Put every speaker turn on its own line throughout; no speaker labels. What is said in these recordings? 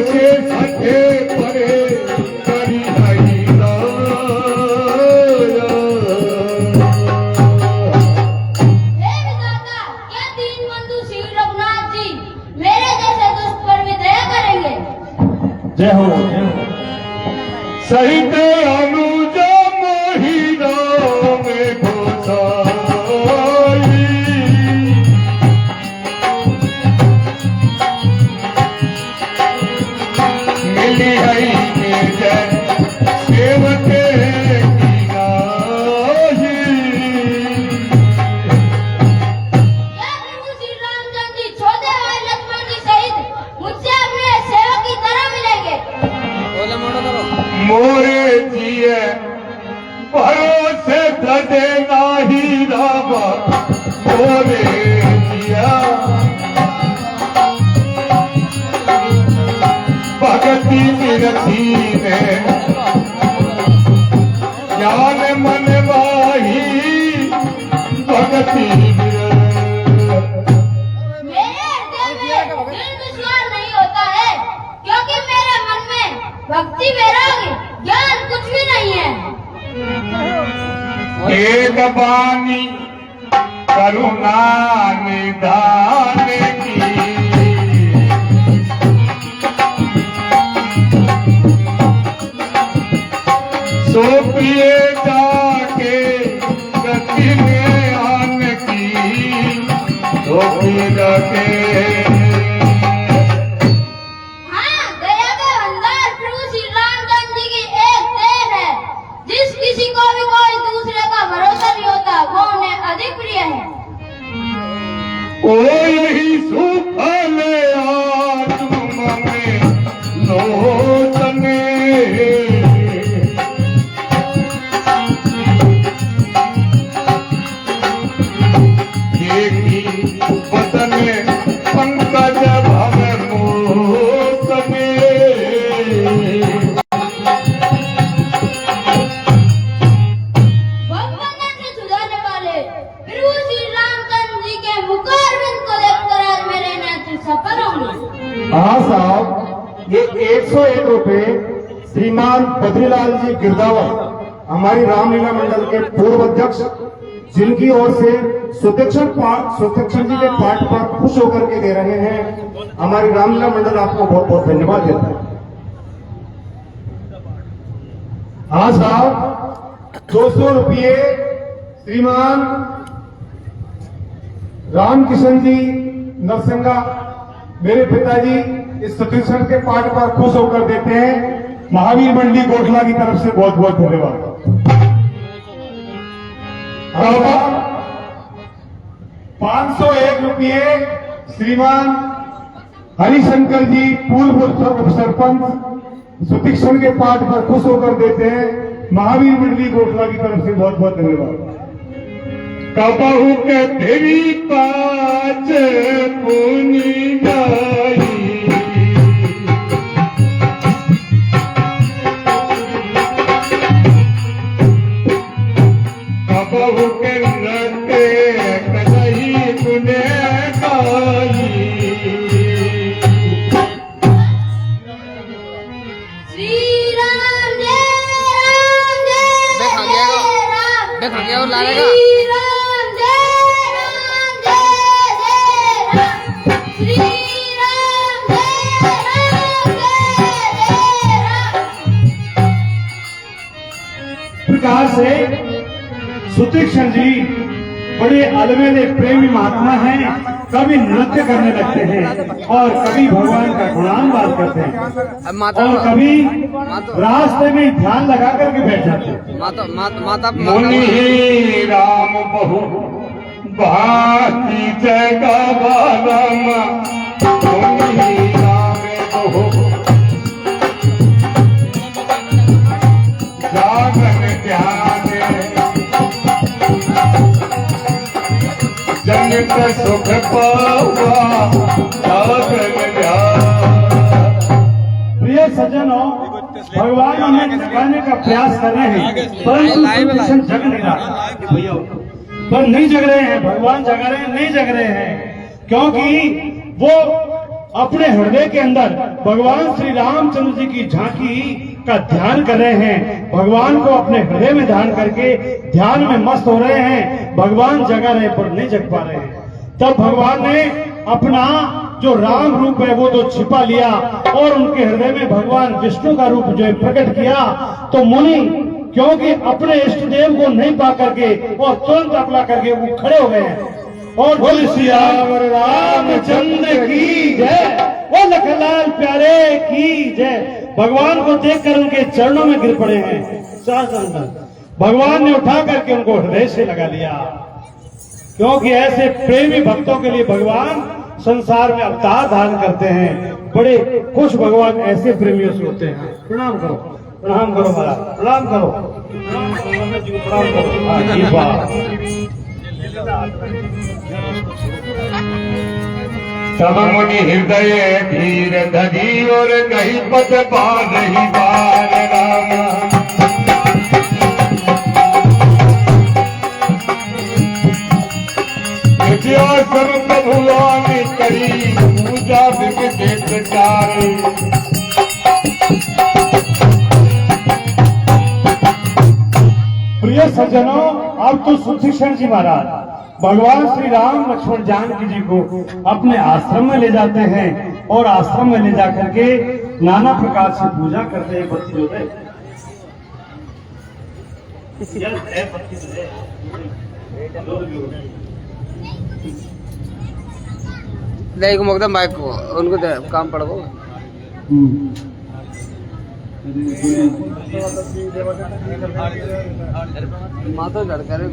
के सखे परे करी नहीं लाया।
हे विधाता, क्या दीन बंधु श्री रघुनाथ जी मेरे जैसे दुष्ट पर भी दया करेंगे?
जय हो जय हो।
सहित अनुज मोहिना में घोषाई, मिली है निज सेवक की नाही।
क्या प्रभु श्री रामचंद्र जी छोटे भाई लक्ष्मण जी सहित मुझसे अपने सेवक की तरह मिलेंगे?
मोरे जिए भरोसे धदे नाही रामा मोरे जिया। भगति निरति में ज्ञान मन वाही भगति
मेरे हृदय में दिल विश्वास नहीं होता है, क्योंकि मेरे मन में भक्ति वैराग्य ज्ञान कुछ भी नहीं है।
एक बानी करुणा निधान की, सो पिए जाके गति में आन की, सो पिए जाके।
हाँ, दया का भंडार प्रभु श्री रामचंद्र जी की एक देन है। जिस किसी को भी कोई दूसरे का भरोसा नहीं होता, वो उन्हें अधिक प्रिय है।
ओ यही सुफल आत्मा में लोचने, देखी वतन पंकज भव मोसने।
भगवान से सुधारने वाले प्रभु श्री रामचंद्र जी के मुखारविंद को देखकर आज मेरे नेत्र सफल होंगे।
हाँ साहब, ये 101 रुपए श्रीमान बद्रीलाल जी गिरदावर हमारी रामलीला मंडल के पूर्व अध्यक्ष, जिनकी ओर से सुदक्षिण जी के पाठ पर खुश होकर के दे रहे हैं। हमारी रामलीला मंडल आपको बहुत बहुत धन्यवाद देता है। हाँ साहब, 200 रुपये श्रीमान रामकिशन जी नरसिंगा मेरे पिताजी इस सुदक्षिण के पाठ पर खुश होकर देते हैं। महावीर मंडली गोठला की तरफ से बहुत बहुत धन्यवाद। 501 रुपये श्रीमान हरिशंकर जी पूर्व सरपंच सुदीक्षण के पाठ पर खुश होकर देते हैं। महावीर मंडली गोठला की तरफ से बहुत बहुत धन्यवाद।
कबहू के तेरी पाँच पुनी जाई, कबहू के नटे कदही पुने गाई।
श्री राम जय राम जय राम,
देखा गया और लाएगा।
श्री राम जय जय राम, श्री राम जय राम।
प्रकार से सुदीक्षण जी बड़े अलवेले प्रेमी महात्मा हैं। कभी नृत्य करने लगते हैं और कभी भगवान का गुणानुवाद करते हैं और कभी रास्ते में ध्यान लगा करके बैठ जाते हैं।
मुनि राम बहु भाती जगह बालम, मुनि राम बहु जागन ध्यान, जनित सुख पावा जागन ध्यान।
प्रिय सज्जनों, भगवान हमें जगाने का प्रयास कर रहे हैं, परंतु सुदीक्षण जग नहीं रहा। पर नहीं जग रहे हैं, भगवान जगा रहे हैं, नहीं जग रहे हैं, क्योंकि वो
अपने हृदय के अंदर भगवान श्री रामचंद्र जी की झांकी का ध्यान कर रहे हैं। भगवान को अपने हृदय में ध्यान करके ध्यान में मस्त हो रहे हैं। भगवान जगा रहे पर नहीं जग पा रहे हैं। तब भगवान ने अपना जो राम रूप है वो तो छिपा लिया और उनके हृदय में भगवान विष्णु का रूप जो है प्रकट किया। तो मुनि क्योंकि अपने इष्ट देव को नहीं पा करके और तुरंत अपना करके वो खड़े हो गए हैं और बोल सियावर रामचंद्र की जय, वो लखनलाल प्यारे की जय। भगवान को देखकर उनके चरणों में गिर पड़े हैं। भगवान ने उठा करके उनको हृदय से लगा लिया, क्योंकि ऐसे प्रेमी भक्तों के लिए भगवान संसार में अवतार धारण करते हैं। बड़े खुश भगवान ऐसे प्रेमियों से होते हैं। प्रणाम करो, प्रणाम करो महाराज, प्रणाम करो, प्रणाम करो। हाँ, ये बात
तब मुनि हृदय धीर धरी और कही पद बार रही बार राम। सब प्रभुआ ने करी पूजा विविध प्रचारे।
प्रिय सज्जनों, अब तो सुदीक्षण जी महाराज भगवान श्री राम लक्ष्मण जानकी जी को अपने आश्रम में ले जाते हैं और आश्रम में ले जाकर के नाना प्रकार से पूजा करते हैं। बत्ती जो है
देखो मकदम भाई को उनको काम पड़ो। माता लड़का रे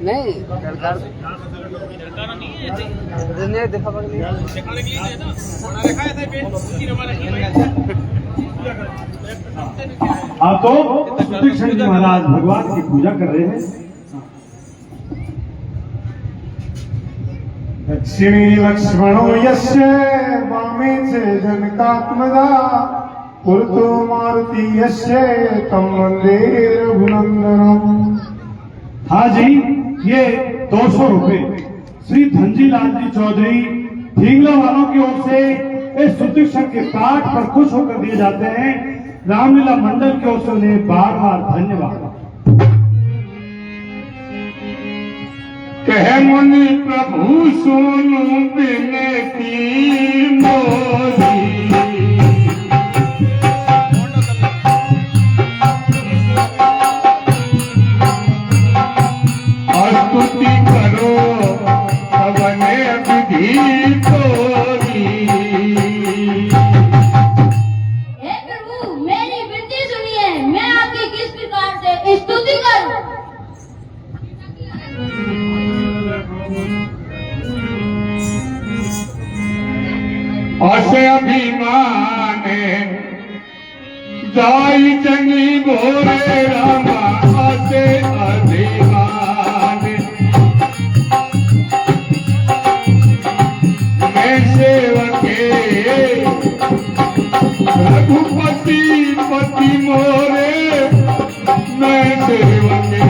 नहीं लड़का देखा
आप तो सुदीक्षण जी महाराज भगवान की पूजा कर रहे हैं। दक्षिणी लक्ष्मणो यस्य वामे च जनकात्मजा पुरतो मारुति यस्य तम वंदे रघुनंदनम। हाँ जी, ये 200 रुपए श्री धनजीलाल जी चौधरी ढींगला वालों की ओर से इस सुदीक्षण के पाठ पर खुश होकर दिए जाते हैं। रामलीला मंडल की ओर से उन्हें बार बार धन्यवाद।
कह मुनि प्रभु सुनु बिनती मोरी। स्तुति करो सबने विधि तोरी।
हे प्रभु, मेरी विनती सुनिए, मैं आपकी किस प्रकार से स्तुति करूं?
असे अभिमान जाई चंगी भोरे रामा। असे अभिमान मैं सेवके रघुपति पति मोरे। मैं सेवके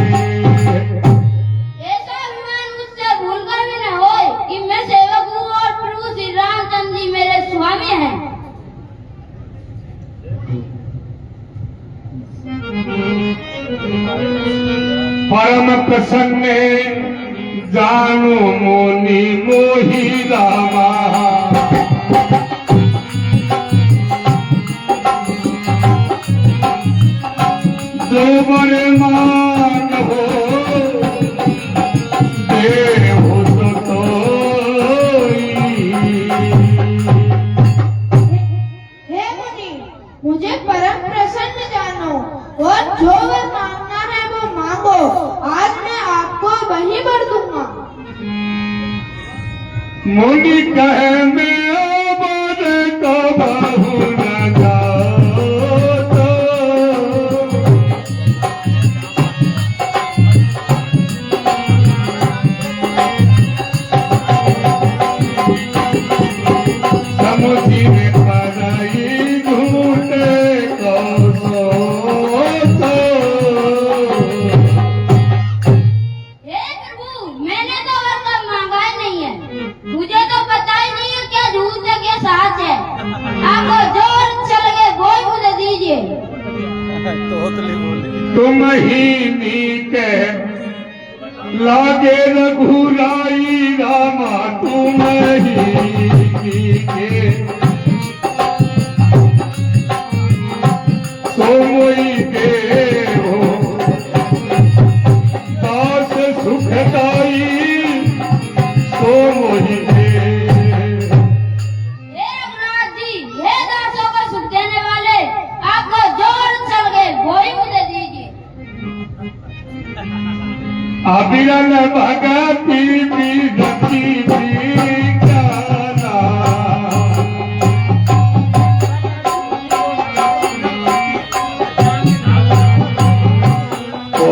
ऐसा अभिमान मुझसे भूलकर भी न होए कि मैं सेवक हूँ और प्रभु श्री रामचंद्र जी मेरे स्वामी हैं।
परम प्रसन्न जानो मोनि मोहि रामा। जो बर मान हो देहु तो तोई।
हे मुनि, मुझे परम प्रसन्न जानो और जो वर मांगना है वो मांगो। आज मैं आपको वही वर दूंगा।
मुनि कहे मैं बोध तो बहु न जाओ तो। समुझी में पराई घूटे कौसो तो।
हे प्रभु, आपको जोर चल गए वो मुझे दीजिए।
तुम ही मीटे लागे रघुराई रामा, तुम ही मीटे सो मोई देहो दास सुखदाई, सो मोई देहो।
हे रघुनाथ जी, हे दासों को सुख देने वाले, आपको जोर चल गए वो ही मुझे दीजिए।
अबिरल भगति विरति विज्ञाना, ओ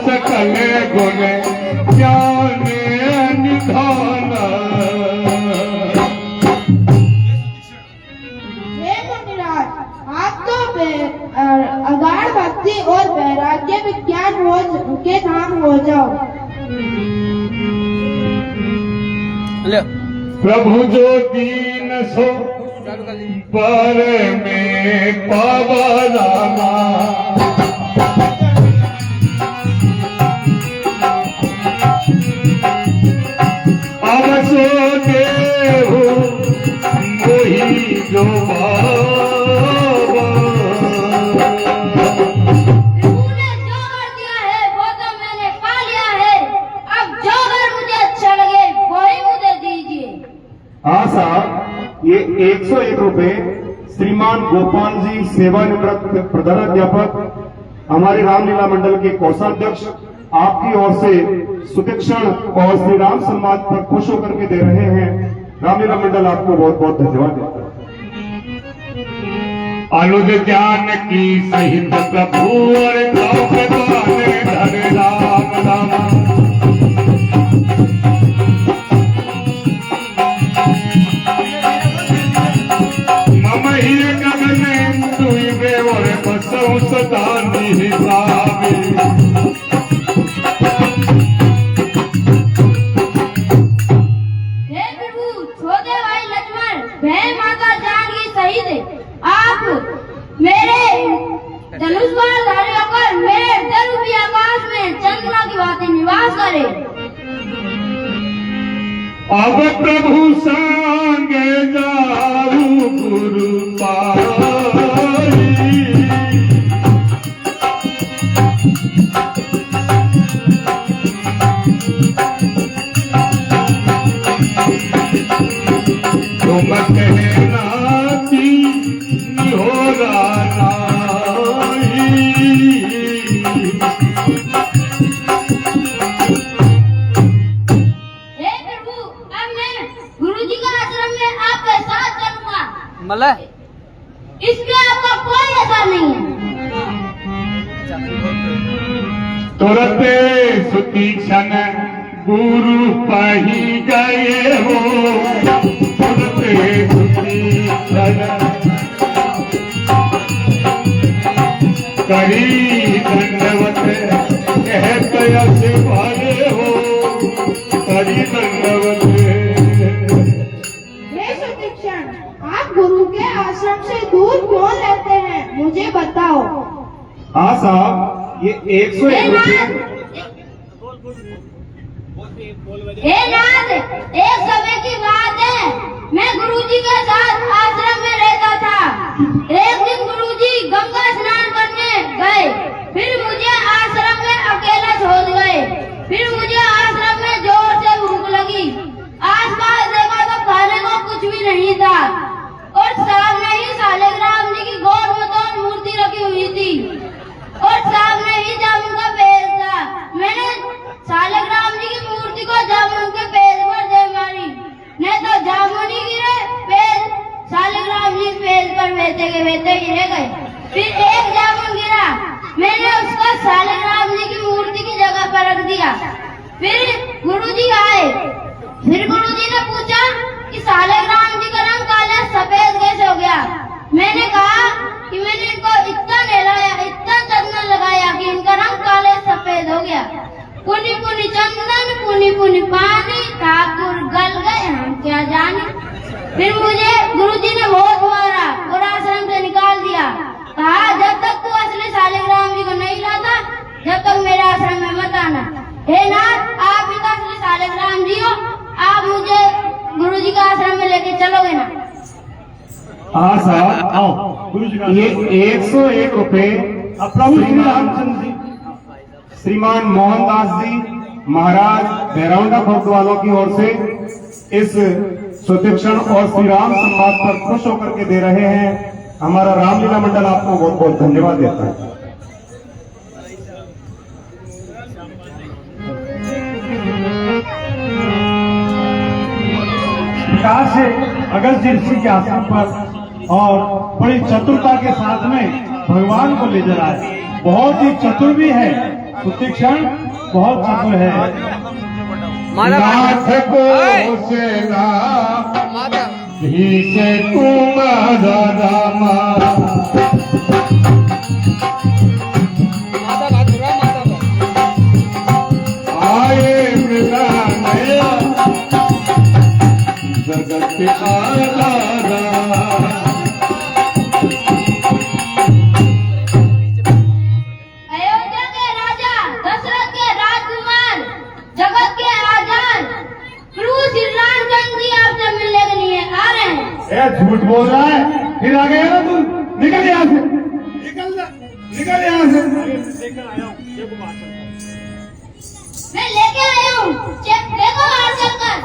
सकल गुण ज्ञान निधान।
हे मुनिराज, आप तो अगाध भक्ति और वैराग्य विज्ञान के धाम हो जाओ।
प्रभु जो दीन सो पर में पावा रामा, अब सो देहु मोही जो बाबा।
तूने जो कर दिया है वो तो मैंने पा लिया है, अब जो कर मुझे अच्छा लगे वो ही मुझे दीजिए।
हाँ साहब, ये 101 रुपए श्रीमान गोपाल जी सेवानिवृत्त प्रधानाध्यापक हमारे रामलीला मंडल के कोषाध्यक्ष आपकी ओर से सुदीक्षण और श्री राम सम्मान पर खुश होकर के दे रहे हैं। रामलीला मंडल आपको बहुत बहुत धन्यवाद देता है।
अनुज ज्ञान की सहित प्रभु और धन राम राम। मम ही गगन दुइबे और बसौ सदा निहितावे।
हे प्रभु, छोटे भाई लक्ष्मण, बहन माता जानकी सहित आप मेरे धनुष बाण धारी होकर मेरे रूपी आकाश में चंद्रमा की भांति निवास करे।
अब प्रभु संगे जाऊ गुरु पाई। तुम कहना की निहोरा नाई।
हे प्रभु, अब मैं गुरुजी का आश्रम में आपके साथ चलूंगा,
मतलब
इसमें आपका कोई असर नहीं है।
तुरते सुतीक्षण गुरु पाही गए हो, तुरते सुतीक्षण करी दंडवत कहत यश वाले हो, करी दंडवत।
हे सुदीक्षण, आप गुरु के आश्रम से दूर क्यों रहते हैं, मुझे बताओ।
हाँ साहब, ये 101 रुपए
हे नाथ, एक समय की बात है, मैं गुरुजी के साथ आश्रम में रहता था। एक दिन गुरुजी गंगा स्नान करने गए, फिर मुझे आश्रम में अकेला छोड़ गए। फिर मुझे आश्रम में जोर से भूख लगी। आसपास देखा तो खाने को कुछ भी नहीं था और सामने ही शालिग्राम जी की गौर में तो मूर्ति रखी हुई थी और सामने ही जामुन का पेड़ था। मैंने शालिग्राम जी की मूर्ति को जामुन के पेड़ पर दे मारी, नहीं तो जामुन ही गिरे, पेड़ शालिग्राम जी पेड़ पर बहते गिरे गए। फिर एक जामुन गिरा, मैंने उसको शालिग्राम जी की मूर्ति की जगह पर रख दिया। फिर गुरुजी आए, फिर गुरुजी ने पूछा कि शालिग्राम जी का रंग काला सफेद कैसे हो गया। मैंने कहा कि मैंने इनको इतना नहलाया, इतना चंदन लगाया कि इनका रंग काले सफेद हो गया। पुनी पुनी चंदन, पुनी पुनी पानी, ठाकुर गल गए हम क्या जाने। फिर मुझे गुरुजी ने बहुत मारा बताना। हे नाथ, आप पिता श्री शालिग्राम जी हो, आप मुझे गुरु जी का आश्रम में लेके चलोगे ना?
हाँ साहब, आओ गुरु जी का
ये 101 रुपए
अब प्रभु श्री रामचंद्र जी
श्रीमान मोहनदास जी महाराज भैरवंडा भक्त वालों की ओर से इस सुदीक्षण और श्री राम संवाद पर खुश होकर के दे रहे हैं। हमारा रामलीला मंडल आपको बहुत बहुत धन्यवाद देता है।
प्रकाश से अगस्त जी ऋषि के आश्रम पर और बड़ी चतुरता के साथ में भगवान को ले जा रहा है। बहुत ही चतुर भी है, सुदीक्षण बहुत चतुर है।
नाथ को सेना भीषे तुम रामा आए मृदानय जगत के आधारा
अयोध्या के राजा दशरथ के राजकुमार जगत के आजाद प्रभु श्री रामचंद्र जी आपसे मिलने के लिए आ रहे हैं।
झूठ बोल रहा है, फिर आ गया ना तू, निकल यहाँ से, निकल यहाँ से।
मैं लेके आया हूँ, चेक देखो बाहर चलकर।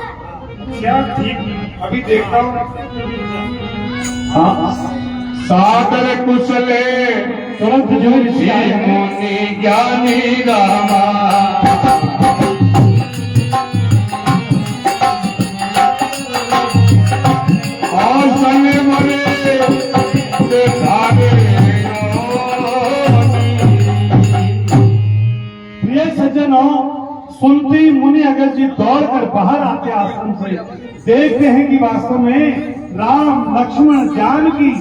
क्या ठीक, अभी देखता हूँ। हाँ,
सादर कुशले
तुरंत जो ऋषि आए हैं।
मुनि ज्ञानी रामा और संग मरे धारे
प्रिय सज्जनों, सुनते ही मुनि अगस्त जी दौड़कर बाहर आते आश्रम से, देखते हैं कि वास्तव में राम लक्ष्मण जानकी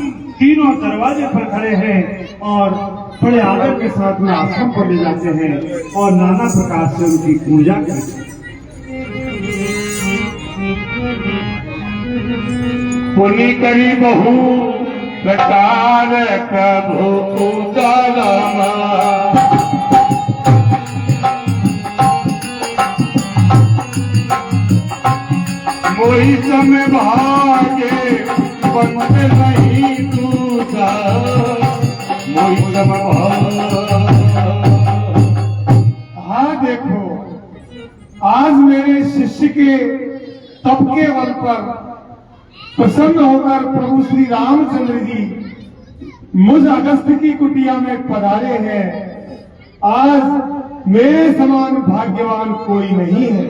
तीनों दरवाजे पर खड़े हैं और बड़े आदर के साथ में आश्रम को ले जाते हैं और नाना प्रकार से उनकी पूजा करते हैं।
पुनि करी बहु प्रकार प्रभु उदारमा मोहि समय भागे बंद नहीं दूजा मोहि समय
हाँ देखो, आज मेरे शिष्य के तप के बल पर प्रसन्न होकर प्रभु श्री रामचंद्र जी मुझ अगस्त की कुटिया में पधारे हैं। आज मेरे समान भाग्यवान कोई नहीं है।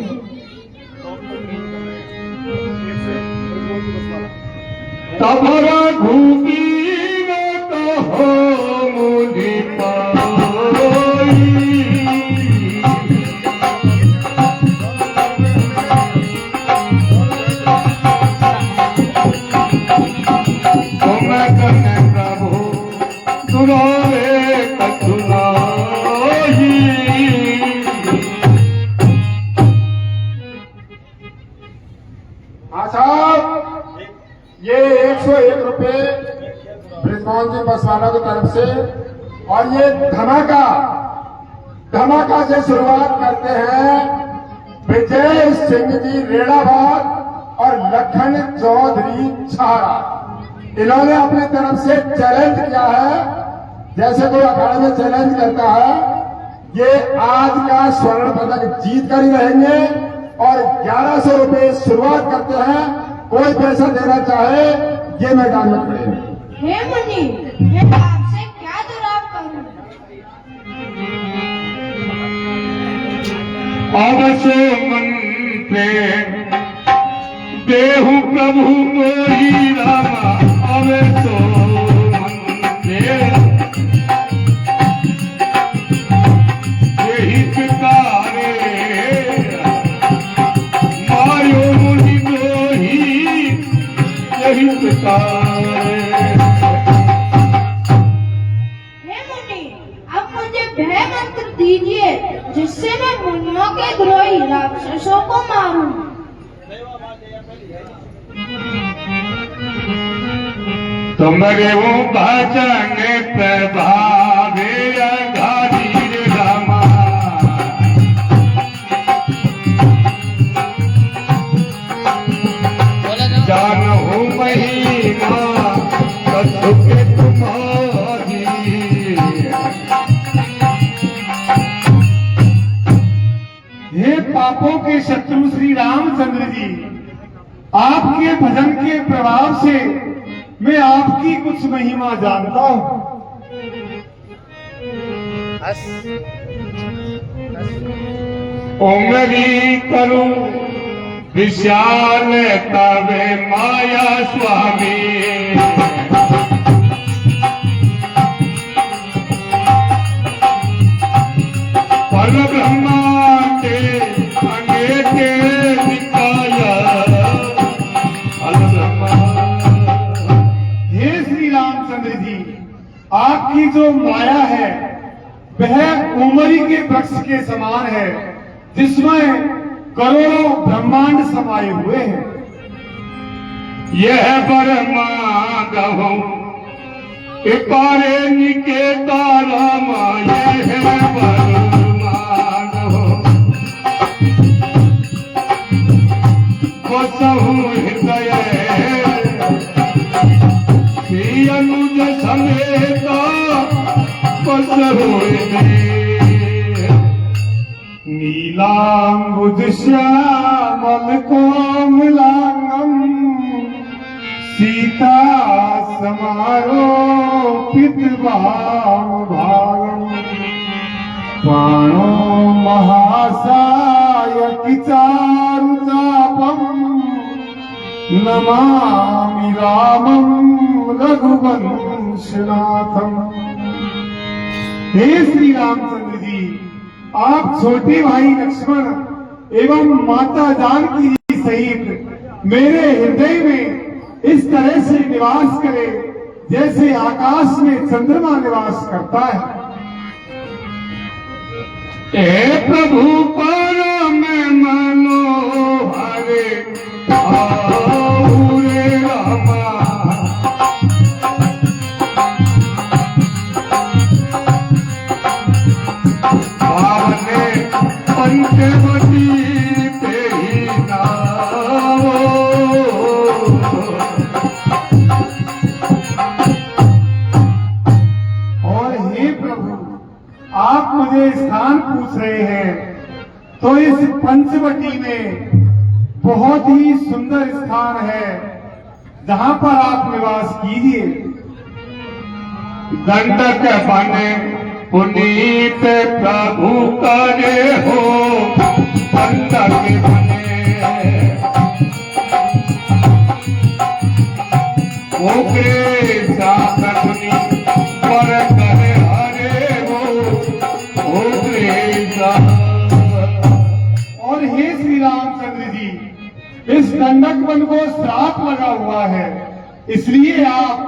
तब रघुबीर तो हो मुझि पाई तुम कन प्रभु सुनावे कथुनाई
हाँ साहब, ये 101 रुपए ब्रिजमोहन जी बसवाना की तरफ से, और ये धमाका से शुरुआत करते हैं विजय सिंह जी रेड़ाबाद और लखन चौधरी छारा। इन्होंने अपनी तरफ से चैलेंज किया है, जैसे कोई अखाड़े में चैलेंज करता है। ये आज का स्वर्ण पदक जीत कर ही रहेंगे और 1100 रुपए शुरुआत करते हैं। कोई पैसा देना चाहे ये मैदान में खड़े हैं।
हे मुनि, मैं आपसे क्या दुराव करूं?
अवसो मंत्रे देहु प्रभु मोहि रामा अवसो मंत्रे यही पितारे मायो मुनि मोहि यही पितारे।
हे मुनि, अब मुझे भय मंत्र दीजिए जिससे मैं मुनियों के द्रोही राक्षसों को मारूं।
तुम्हारे वो भजन प्रभावे अघारी रामा महिमा सुख तुम्हारी।
हे पापों के शत्रु श्री रामचंद्र जी, आपके भजन के प्रभाव से मैं आपकी कुछ महिमा जानता हूं।
उमरी करूं विशाल तवे माया स्वामी। पर ब्रह्मा के अंगे के निकाया
हे श्री रामचंद्र जी, आपकी जो माया है वह उमरी के वृक्ष के समान है, जिसमें करोड़ों ब्रह्मांड समाये हुए हैं।
यह ब्रह्मांड हो इपारे निकेता रामा, यह ब्रह्मांड हो बसहु हृदय श्री अनुज समेता बसहु हृदय।
नीलांबुज श्यामल कोमलांगम सीता समारोपित भागम प्राणो महासायकि चारुचापम नमामि रामं रघुवंशनाथम। हे श्री रामचंद्र जी, आप छोटे भाई लक्ष्मण एवं माता जानकी जी सहित मेरे हृदय में इस तरह से निवास करें जैसे आकाश में चंद्रमा निवास करता है।
हे प्रभु परम मनोहरे आओ रे रामा। पावने पंचवटी पे ही नाओ।
और हे प्रभु, आप मुझे स्थान पूछ रहे हैं, तो इस पंचवटी में बहुत ही सुंदर स्थान है, जहां पर आप निवास कीजिए।
दंडक बने पुनीत प्रभु करे हो, दंडक बने ओकरे साकनी पर करे हरे हो, ओकरे साक।
और हे श्री रामचंद्र जी, इस दंडक वन को श्राप लगा हुआ है, इसलिए आप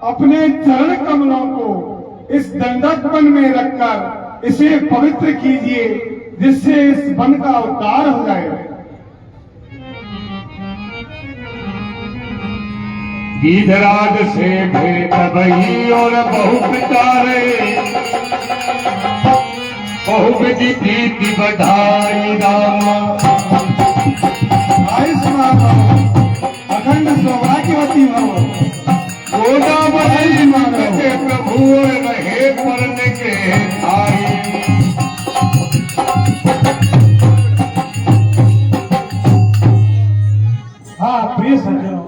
अपने चरण कमलों को इस दंडक वन में रखकर इसे पवित्र कीजिए, जिससे इस वन का उद्धार हो जाए।
गीधराज से भेद भई और बहु विचारे, बहु विधि प्रीति बढ़ाई रामा।
आयुष्मान भव, अखंड सौभाग्यवती भव।
गोदावरी के प्रभु रहे परण के आई।
हाँ प्रिय सज्जनों,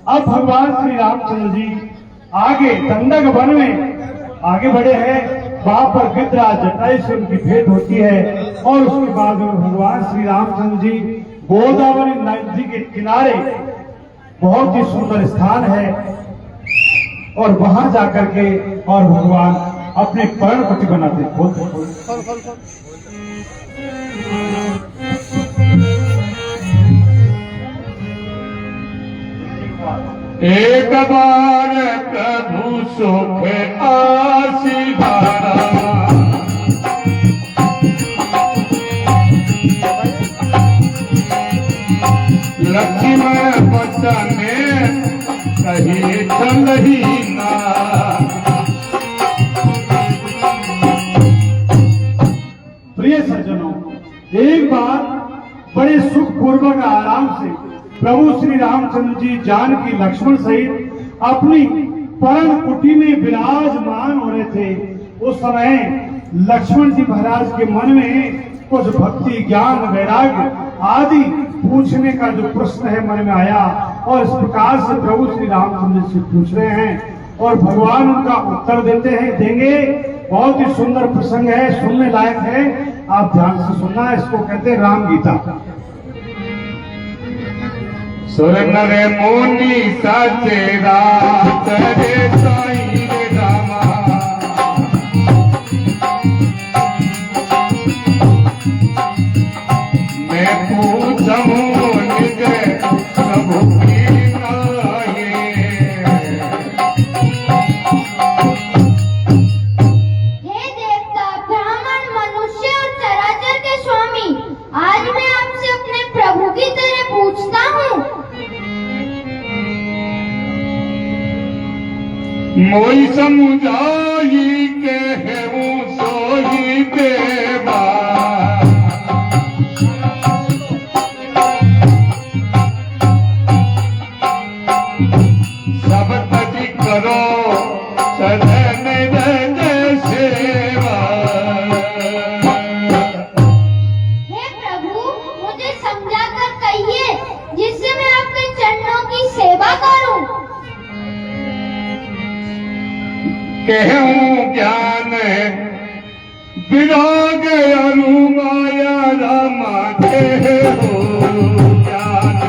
अब भगवान श्री रामचंद्र जी आगे दंडक वन में आगे बढ़े हैं। वहां पर गिद्धराज जटायु से उनकी भेंट होती है और उसके बाद में भगवान श्री रामचंद्र जी गोदावरी नदी के किनारे बहुत ही सुंदर स्थान है, और वहां जाकर के और भगवान अपने पर्णपति बनाते
एक बार प्रभु सुख आशीर्वाद, लक्ष्मण वचन कही चलही ना।
प्रिय सज्जनों, एक बार बड़े सुख पूर्वक आराम से प्रभु श्री रामचंद्र जी जानकी लक्ष्मण सहित अपनी परम कुटी में विराजमान हो रहे थे। उस समय लक्ष्मण जी महाराज के मन में कुछ भक्ति ज्ञान वैराग्य आदि पूछने का जो प्रश्न है मन में आया, और इस प्रकार से प्रभु श्री रामचंद्र से पूछ रहे हैं और भगवान उनका उत्तर देंगे। बहुत ही सुंदर प्रसंग है, सुनने लायक है, आप ध्यान से सुनना। इसको कहते हैं राम गीता।
सुर नर मुनि साचे रात रे साईं रे रामा, मैं पूछूं निज प्रभु की नाये।
हे देवता, ब्राह्मण, मनुष्य और चराचर के स्वामी, आज मैं आपसे अपने प्रभु की तरह पूछता हूँ।
मोई समुझाई कहूँ सोई देवा, सब तजी करो सदन रज सेवा।
हे प्रभु, मुझे समझाकर कहिए जिससे मैं आपके चरणों की सेवा करूं।
कहूँ ज्ञान विराग अनुमाया रामा, कहूँ ज्ञान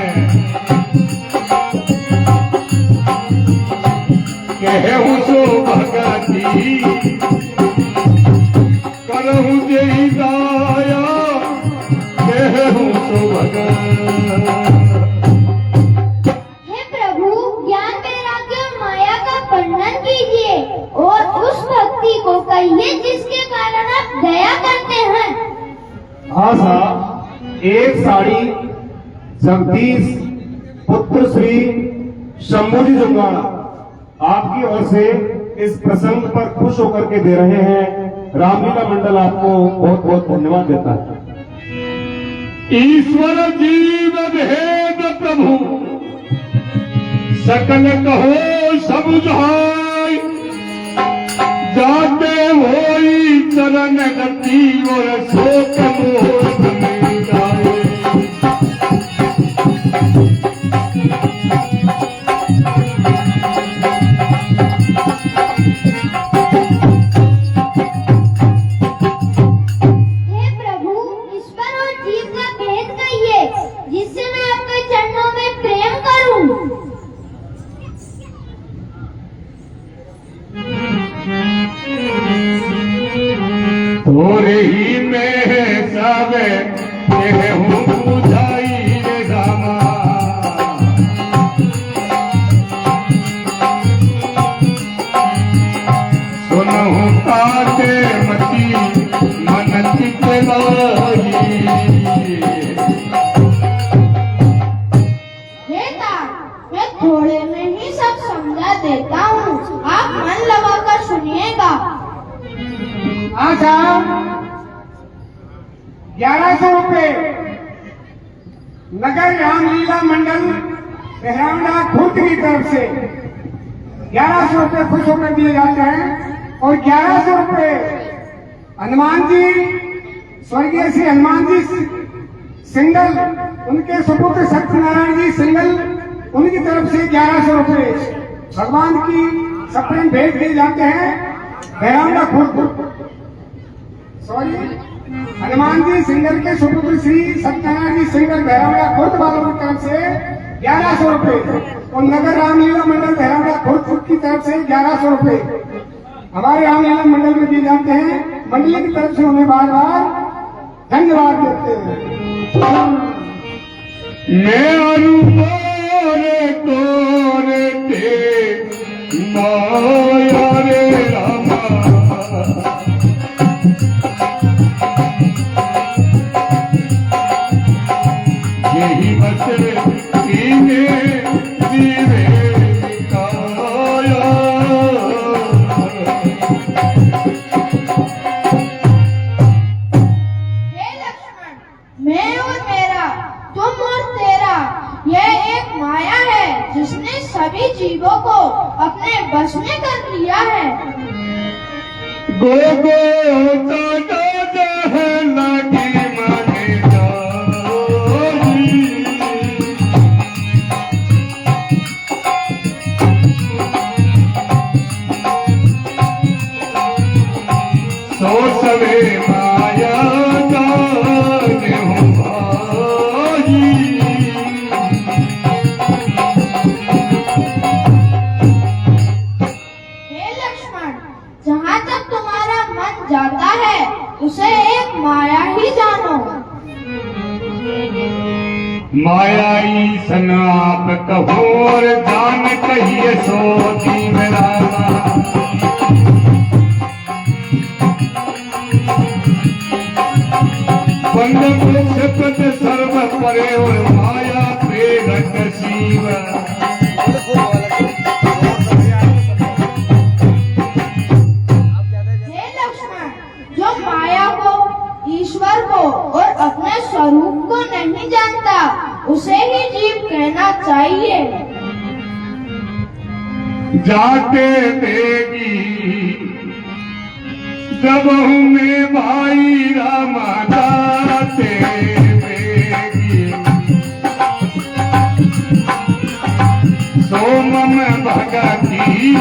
कहूँ सो भगति करहूँ जय दाया, कहूँ सो भगत।
हे प्रभु, ज्ञान वैराग्य और माया का वर्णन कीजिए और उस भक्ति को कहिए जिसके कारण आप दया करते हैं।
आशा एक साड़ी जगदीश पुत्र श्री शंभूजी जुंगाड़ा आपकी ओर से इस प्रसंग पर खुश होकर के दे रहे हैं। रामलीला मंडल आपको बहुत बहुत धन्यवाद देता है।
ईश्वर जीव भेद प्रभु सकल कहो समुझाई, जाते होई चरण गति और शोक मोह में जाए।
हे प्रभु, ईश्वर और जीव का भेद कहिए जिससे मैं आपके चरणों में प्रेम करूं।
थोड़े ही में सब कहूँ बुझाई रे रामा, सुनहु ताते मती मन चित लाई।
बेटा, मैं थोड़े में ही सब समझा देता हूँ, आप मन लगाकर सुनिएगा।
अच्छा, 1100 रुपए नगर रामलीला मंडल बहरामड़ा खुर्द की तरफ से 1100 रुपए खुश होकर दिए जाते हैं, और 1100 रुपए हनुमान जी, स्वर्गीय श्री हनुमान जी सिंगल, उनके सुपुत्र सत्यनारायण जी सिंगल, उनकी तरफ से 1100 रुपए भगवान की सप्रेम भेंट दिए जाते हैं। बहरामड़ा खुर्द, सॉरी, हनुमान जी सिंगल के सुपुत्र श्री सत्यनारायण जी सिंगल बहरामड़ा खुर्द वालों की तरफ से 1100 रुपए, और नगर रामलीला मंडल बहरामड़ा खुर्द की तरफ से 1100 रुपए हमारे रामलीला मंडल में दिए जाते हैं। मंडली की तरफ से उन्हें बार बार धन्यवाद देते हैं।
मैं अनुमारे तोरे ते माया रे रामा, यही बस कीने जीवे निकाया।
हे लक्ष्मण, मैं और मेरा, तुम और तेरा, यह सभी जीवों को अपने वश में कर लिया है।
गो दादा है लागी माने जाई। सो सवे माया जाने हूँ भाई।
हे लक्ष्मण, जहाँ तक तुम्हारा मन जाता है उसे एक माया ही जानो।
मायाई सन आप कहो और जान कहिए सो दीन रामा। बंद पद सर्व परे और माया प्रेरक शिव।
हे लक्ष्मण, जो माया को, ईश्वर को और अपने स्वरूप को नहीं जानता उसे ही जीव कहना चाहिए।
जाते देगी जब में भाई रामा जाते देगी। सोमम भगती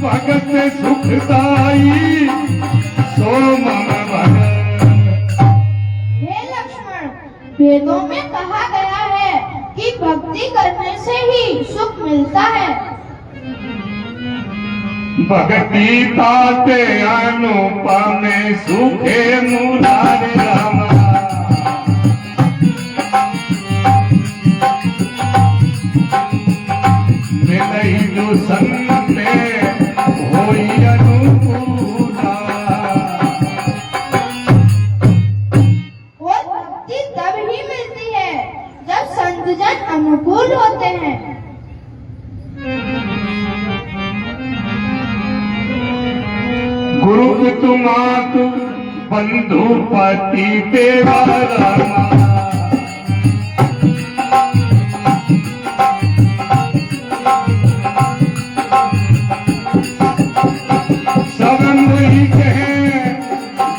भगत सुखदाई। सोमम भगत।
हे लक्ष्मण, वेदों में कहा गया है कि भक्ति करने से ही सुख मिलता है।
भगती ताते अनुपम सुखे मुरारे रामा। मिलई जो संते होई अनुकूला।
और भक्ति तब ही मिलती है जब संतजन अनुकूल होते हैं।
गुरु तुमातु बंधु पति तेरा रामा। सब मुई कहे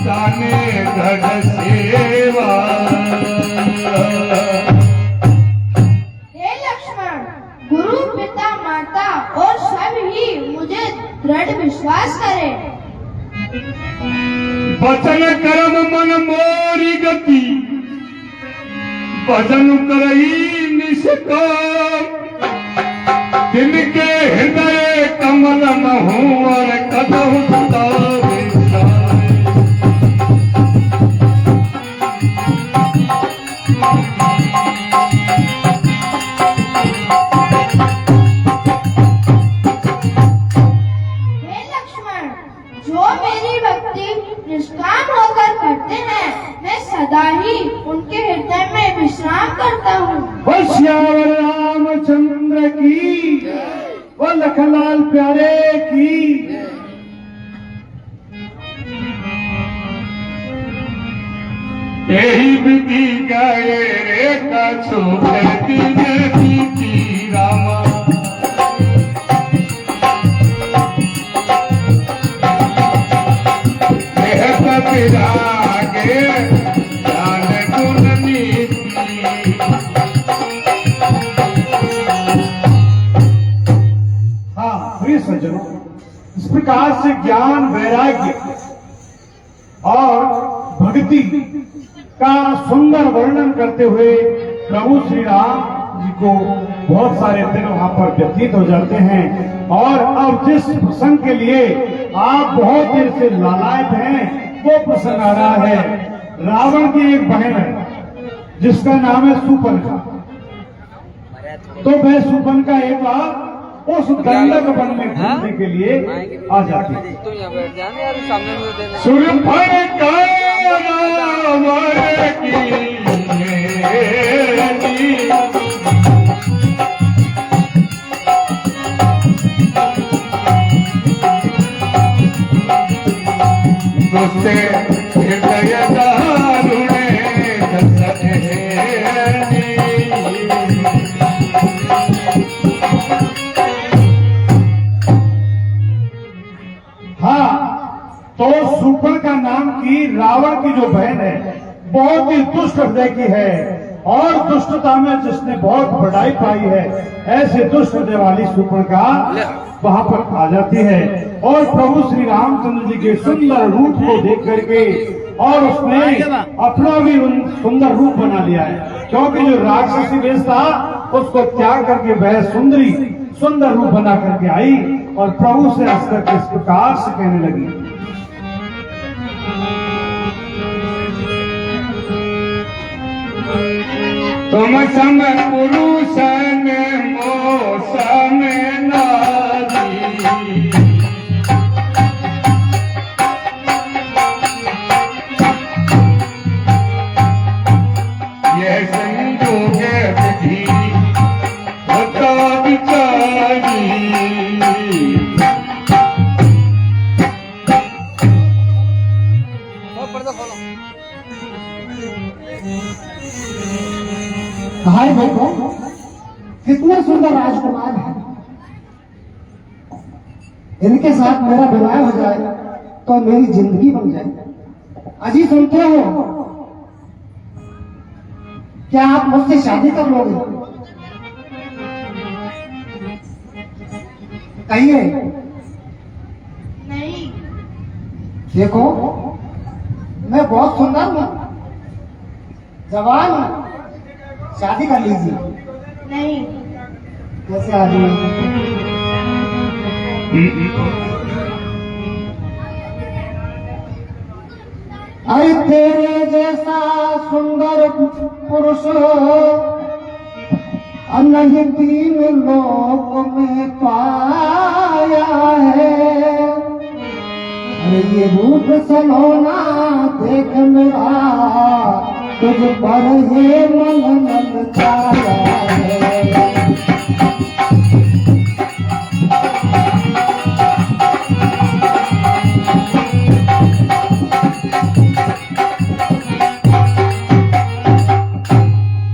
जाने धड़ सेवा।
हे लक्ष्मण, गुरु पिता माता और सब ही मुझे दृढ़ विश्वास करे।
वचन कर्म मन मोरी गति भजन करई निष्काम। जिनके हृदय कमल महू और कदहु सदा विसारे।
हे लक्ष्मण, जो मेरी भक्ति निष्काम होकर करते हैं मैं सदा ही उनके हृदय में विश्राम करता हूँ।
श्यावर रामचंद्र की वो लखनलाल प्यारे की।
यही विधि गए रे कछु दीदी रामा। विरागे ज्ञान गुण नीति।
हाँ प्रिय सज्जनों, इस प्रकार से ज्ञान, वैराग्य और भक्ति का सुंदर वर्णन करते हुए प्रभु श्री राम जी को बहुत सारे दिन वहां पर व्यतीत हो जाते हैं। और अब जिस प्रसंग के लिए आप बहुत देर से लालायित हैं वो प्रसंग आ रहा है। रावण की एक बहन है जिसका नाम है सुपनका। तो वह सुपनका एक बार उस दंडक वन में घूमने के लिए आ जाती है।
तुम यहाँ बैठ जाना यार, सामने में देना।
सुरफनका दोस्ते हृदय दारुणे दसने
की रावण की जो बहन है बहुत ही दुष्ट हृदय की है और दुष्टता में जिसने बहुत बढ़ाई पाई है, ऐसे दुष्ट हृदय वाली शूर्पणखा वहां पर आ जाती है और प्रभु श्री रामचंद्र जी के सुंदर रूप को देख करके और उसने अपना भी सुंदर रूप बना लिया है, क्योंकि जो राक्षसी वेश था उसको त्याग करके वह सुंदर रूप बना करके आई और प्रभु से हंसकर इस प्रकार से कहने लगी।
तुम सम पुरुषन मोसम नारी, यह संजोग विधि होता विचारी।
हाय देखो कितने सुंदर राजकुमार हैं, इनके साथ मेरा विवाह हो जाए तो मेरी जिंदगी बन जाए। अजी सुनते हो, क्या आप मुझसे शादी कर लोगे? कहिए।
नहीं।
देखो मैं बहुत सुंदर हूँ, जवान हूँ, शादी कर लीजिए।
नहीं।
कैसे आदमी? अरे तेरे जैसा सुंदर पुरुष नहीं तीन लोक में पाया है। अरे ये रूप सलोना देख मेरा तुझ पर ये मन ललचाया है।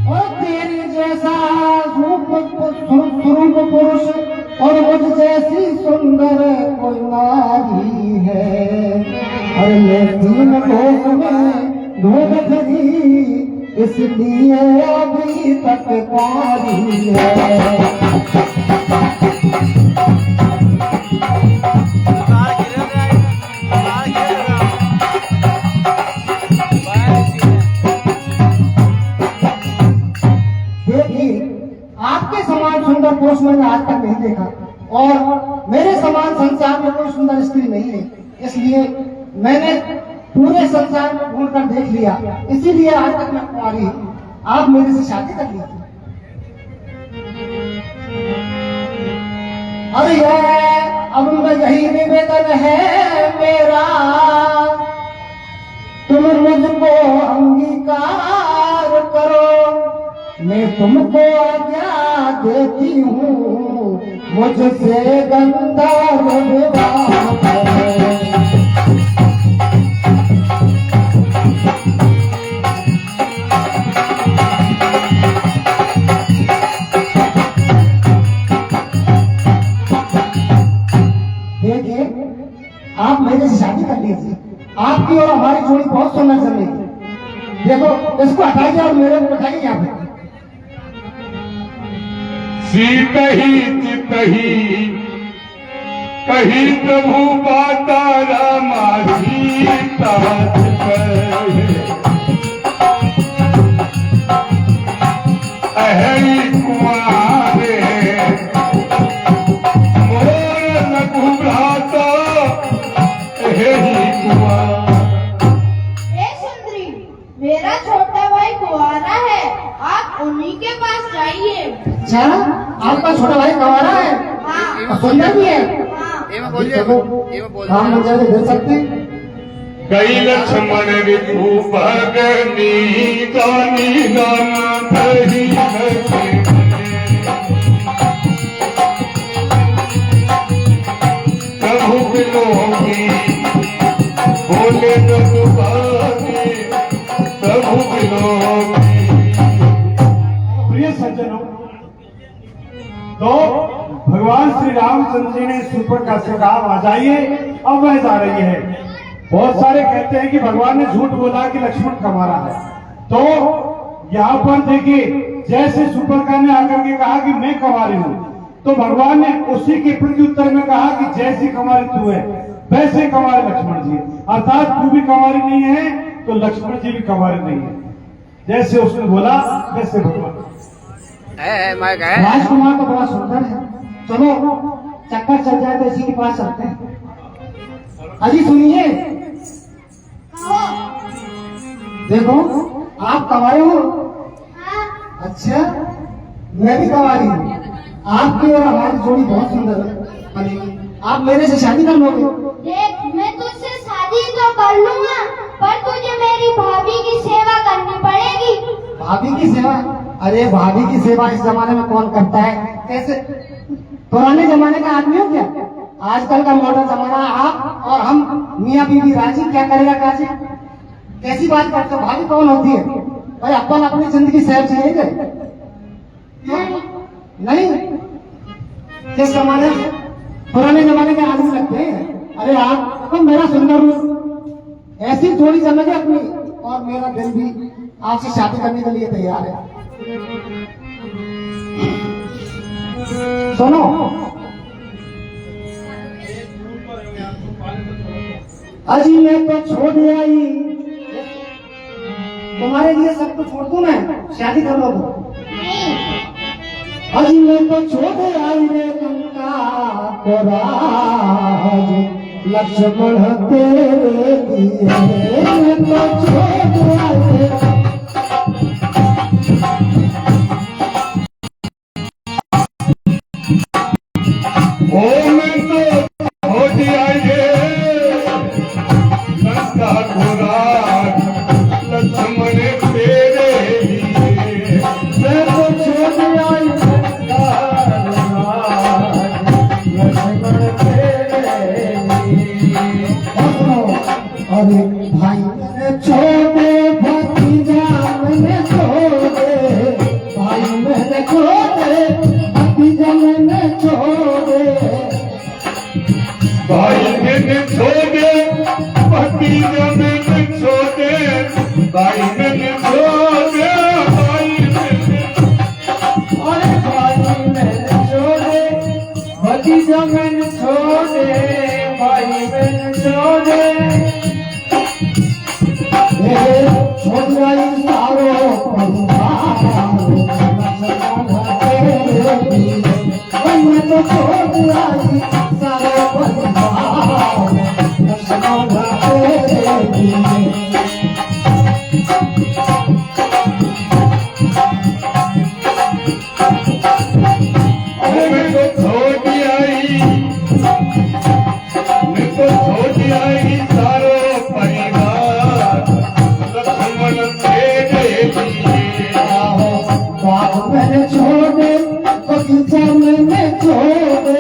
और तेरे जैसा स्वरूप पुरुष और मुझ जैसी सुंदर कोई नारी है। अरे मैं तीन लोक में ढूंढ फिरी, इसलिए अभी तक पारी है। देखिए, आपके समान सुंदर पुरुष मैंने आज तक नहीं देखा और मेरे समान संसार में कोई सुंदर स्त्री नहीं है, इसलिए मैंने पूरे संसार में ढूंढ कर देख लिया, इसीलिए आज तक मैं कुंवारी हूं। आप मेरे से शादी कर लीजिए। अरे अब मैं यही निवेदन है मेरा, तुम मुझको अंगीकार करो। मैं तुमको आज्ञा देती हूँ, मुझसे गंधर्व विवाह करो। देखिए, आप मेरे से शादी कर लीजिए, आपकी और हमारी जोड़ी बहुत सुंदर चलेगी। देखो, इसको हटाइए और मेरे को बैठाइए यहाँ पे।
सीत ही चित ही कही प्रभु बाता रामा सीता अहरी कुमारे मोर नकु भ्राता अहरी कुमार।
हे सुंदरी, मेरा छोटा भाई कुंवारा है, आप उन्हीं के पास जाइए।
अच्छा, आपका छोटा भाई कुंवारा है?
हाँ।
और सुंदर भी है?
हाँ।
ये मैं बोल दिया, ये मैं बोल
हम
दिया।
मुझे दे सकते?
कई लक्ष्मण रिपु भगनी दानी नाम धरी प्रभु बिलोगी बोले रघुपति प्रभु बिलोगी।
प्रिय सज्जनों, तो भगवान श्री रामचंद्र जी ने शूर्पणखा से कहा आ जाइए, अब वह जा रही है। बहुत सारे कहते हैं कि भगवान ने झूठ बोला कि लक्ष्मण का मारा है। तो यहाँ पर देखिए, जैसे सुपर्णखा ने आकर के कहा कि मैं कंवारी हूं, तो भगवान ने उसी के प्रत्युत्तर में कहा कि जैसी कंवारी तू है वैसे कंवारे लक्ष्मण जी, अर्थात तू भी कंवारी नहीं है तो लक्ष्मण जी भी कंवारे नहीं है। जैसे उसने बोला वैसे भगवान
है माइक है।
राजकुमार तो बड़ा सुंदर है, चलो चक्कर चल जाए तो इसी के पास चलते हैं। अजी सुनिए, देखो आप कंवारे हो। अच्छा, मैं भी कंवारी हूँ। आपकी और हमारी जोड़ी बहुत सुंदर है। अजी आप मेरे से शादी कर लोगे?
देख, मैं तुझसे शादी तो कर लूंगा, पर तुझे मेरी भाभी की सेवा करनी पड़ेगी।
भाभी की सेवा? अरे भाभी की सेवा इस जमाने में कौन करता है? कैसे पुराने जमाने का आदमी हो क्या? आजकल का मॉडर्न जमाना। आप और हम मियाँ बीवी राजी, क्या करेगा काजी? कैसी बात करते हो? भाभी कौन होती है भाई? अपन अपनी जिंदगी सैर जिएंगे नहीं? किस जमाने पुराने जमाने के आदमी लगते हैं। अरे आप देखो, मेरा सुंदर रूप, ऐसी जोड़ी समझे अपनी, और मेरा दिल भी आपसे शादी करने के लिए तैयार है। सुनो, अजी मैं तो छोड़ आई, तुम्हारे लिए सब कुछ छोड़ दूं मैं, शादी कर लो तो। अजी मैं तो छोड़ आई रे लंका को राज, लक्ष्मण तेरे लिए मैं तो छोड़ आई।
ओ मैं तो छोड़ आई लंका को राज, लक्ष्मण तेरे लिए
मैं तो छोड़ आई लंका को राज, लक्ष्मण तेरे लिए। अरे भाई मैंने छोड़े, भतीजा मैंने छोड़े, भाई मैंने छोड़े, भतीजा मैंने छोड़े।
भाई मैंने छोड़े, भतीजा मैंने छोड़े, भाई मैंने छोड़े, भाई मैंने।
अरे भाई मैंने छोड़े, भतीजा मैंने छोड़े, भाई मैंने छोड़े। छोड़ आई सारो परिवार, मैं तो छोड़ आई सारो परिवार, तेरे लिए।
मैं तो छोड़ आई, मैं तो छोड़ आई सारो परिवार, लक्ष्मण तेरे लिए।
बाग मैंने छोड़े, बगीचा मैंने छोड़े,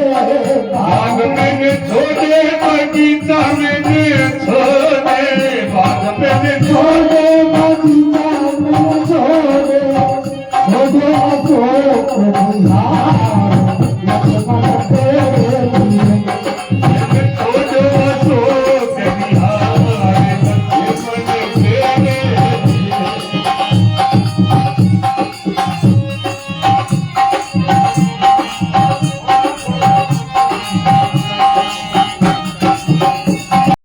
बाग मैंने छोड़े, बगीचा मैंने छोड़े, बाग मैंने
छोड़े, बगीचा मैंने छोड़े, छोड़े अशोक बिहार, लक्ष्मण